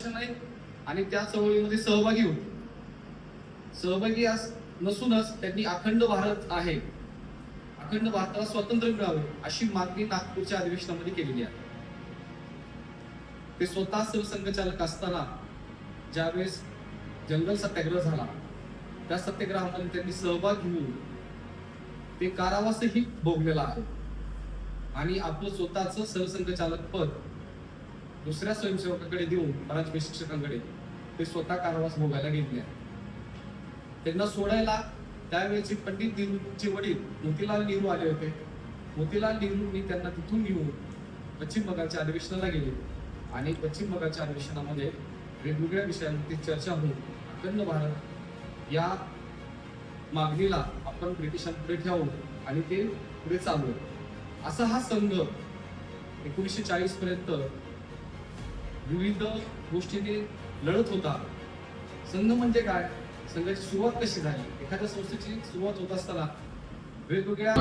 नाही आणि त्या चळवळीमध्ये सहभागी होते. सहभागी नसूनच त्यांनी अखंड भारत आहे, अखंड भारताला स्वातंत्र्य मिळावे अशी मागणी नागपूरच्या अधिवेशनामध्ये केलेली आहे. ते स्वतः सरसंघचालक असताना ज्यावेळेस जंगल सत्याग्रह झाला त्या सत्याग्रहामध्ये त्यांनी सहभाग घेऊन ते कारावासही भोगलेला आहे आणि आपलं स्वतःच सरसंघचालक पद दुसऱ्या स्वयंसेवकाकडे देऊन बऱ्याच शिक्षकांकडे ते स्वतः कारावास भोगायला घेतले. त्यांना सोडायला त्यावेळेचे पंडित नेहरूंचे वडील मोतीलाल नेहरू आले होते. मोतीलाल नेहरूंनी त्यांना तिथून घेऊन पश्चिम बंगालच्या अधिवेशनाला गेले आणि पश्चिम बंगालच्या अधिवेशनामध्ये वेगवेगळ्या विषयांवरती चर्चा होऊन अखंड भारत या मागणीला आपण ब्रिटिशांपुढे ठेवू आणि ते पुढे चालू असा हा संघ 1940 पर्यंत विविध गोष्टीने लढत होता. संघ म्हणजे काय, संघाची सुरुवात कशी झाली, एखाद्या संस्थेची सुरुवात होत असताना वेगवेगळ्या